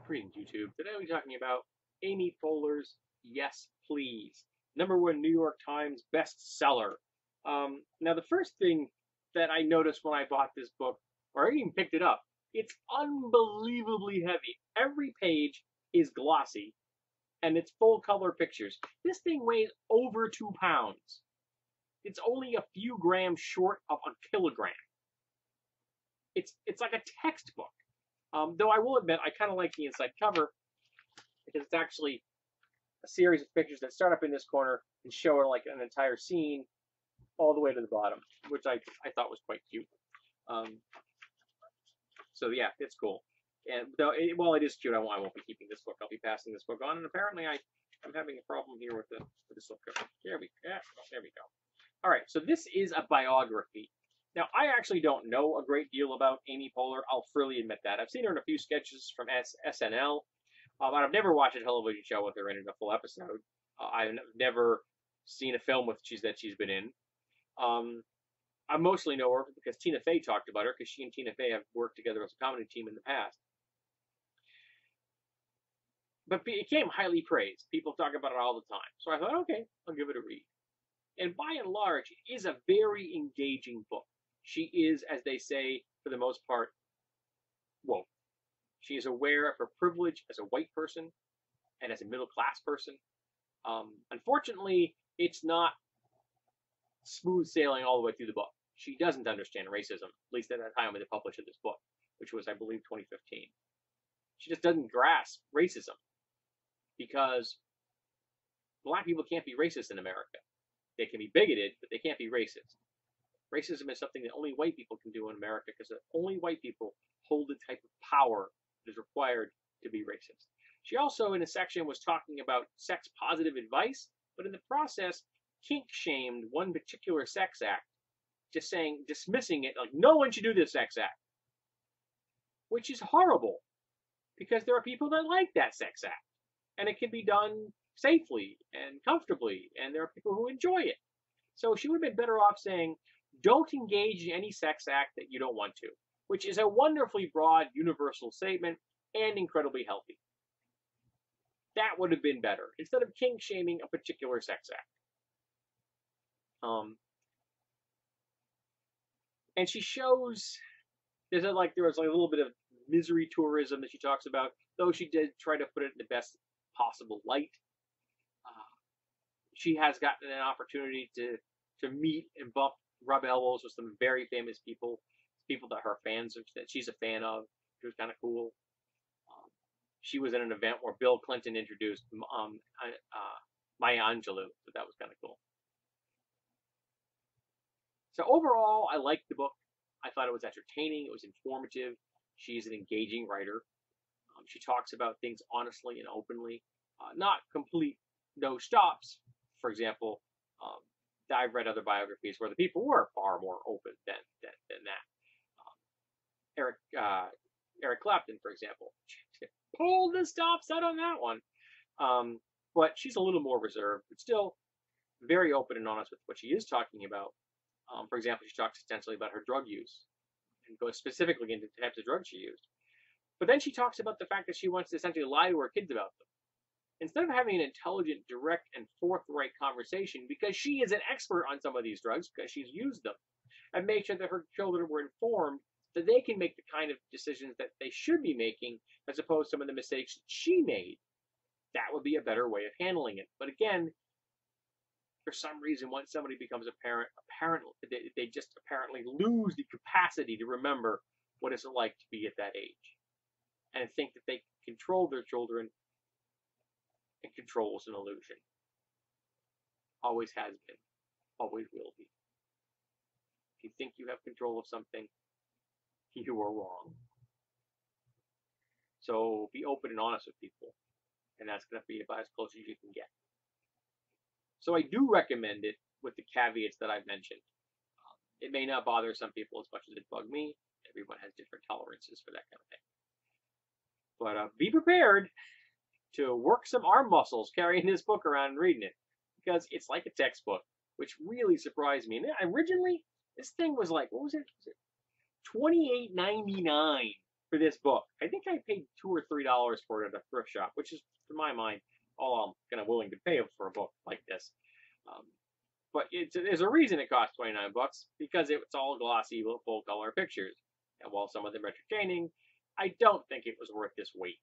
Greetings, YouTube. Today we're talking about Amy Poehler's Yes, Please, #1 New York Times bestseller. Now, the first thing that I noticed when I bought this book, or I even picked it up, it's unbelievably heavy. Every page is glossy, and it's full color pictures. This thing weighs over 2 pounds. It's only a few grams short of a kilogram. It's like a textbook. Though I will admit, I kind of like the inside cover because it's actually a series of pictures that start up in this corner and show like an entire scene all the way to the bottom, which I thought was quite cute. So yeah, it's cool. And though while it is cute, I won't be keeping this book. I'll be passing this book on. And apparently, I'm having a problem here with the slipcover. There we go. All right, so this is a biography. Now, I actually don't know a great deal about Amy Poehler. I'll freely admit that. I've seen her in a few sketches from SNL. I've never watched a television show with her in a full episode. I've never seen a film that she's been in. I mostly know her because Tina Fey talked about her, because she and Tina Fey have worked together as a comedy team in the past. But it became highly praised. People talk about it all the time. So I thought, okay, I'll give it a read. And by and large, it is a very engaging book. She is, as they say, for the most part, woke. She is aware of her privilege as a white person and as a middle-class person. Unfortunately, it's not smooth sailing all the way through the book. She doesn't understand racism, at least at that time when they published this book, which was, I believe, 2015. She just doesn't grasp racism because black people can't be racist in America. They can be bigoted, but they can't be racist. Racism is something that only white people can do in America because only white people hold the type of power that is required to be racist. She also, in a section, was talking about sex-positive advice, but in the process, kink-shamed one particular sex act, just dismissing it, like, no one should do this sex act, which is horrible because there are people that like that sex act, and it can be done safely and comfortably, and there are people who enjoy it. So she would have been better off saying, don't engage in any sex act that you don't want to, which is a wonderfully broad, universal statement and incredibly healthy. That would have been better, instead of kink-shaming a particular sex act. And she shows, there was a little bit of misery tourism that she talks about, though she did try to put it in the best possible light. She has gotten an opportunity to meet and rub elbows with some very famous people that her fans, that she's a fan of, which was kind of cool. She was at an event where Bill Clinton introduced Maya Angelou, so that was kind of cool. So overall, I liked the book. I thought it was entertaining. It was informative. She's an engaging writer. She talks about things honestly and openly, not complete no stops. For example, I've read other biographies where the people were far more open than that. Eric Clapton, for example, pulled the stops out on that one. But she's a little more reserved, but still very open and honest with what she is talking about. For example, she talks extensively about her drug use and goes specifically into the types of drugs she used. But then she talks about the fact that she wants to essentially lie to her kids about them. Instead of having an intelligent, direct, and forthright conversation, because she is an expert on some of these drugs, because she's used them, and make sure that her children were informed that they can make the kind of decisions that they should be making, as opposed to some of the mistakes she made, that would be a better way of handling it. But again, for some reason, once somebody becomes a parent, they just apparently lose the capacity to remember what it's like to be at that age, and think that they can control their children. And control is an illusion. Always has been. Always will be. If you think you have control of something, you are wrong. So be open and honest with people, and that's going to be about as close as you can get. So I do recommend it with the caveats that I've mentioned. It may not bother some people as much as it bugged me. Everyone has different tolerances for that kind of thing. But be prepared to work some arm muscles carrying this book around and reading it, because it's like a textbook, which really surprised me. And originally, this thing was like, what was it? $28.99 for this book. I think I paid $2 or $3 for it at a thrift shop, which is, to my mind, all I'm kind of willing to pay for a book like this. Um, but there's a reason it costs $29 because it's all glossy, full color pictures. And while some of them are entertaining, I don't think it was worth this weight.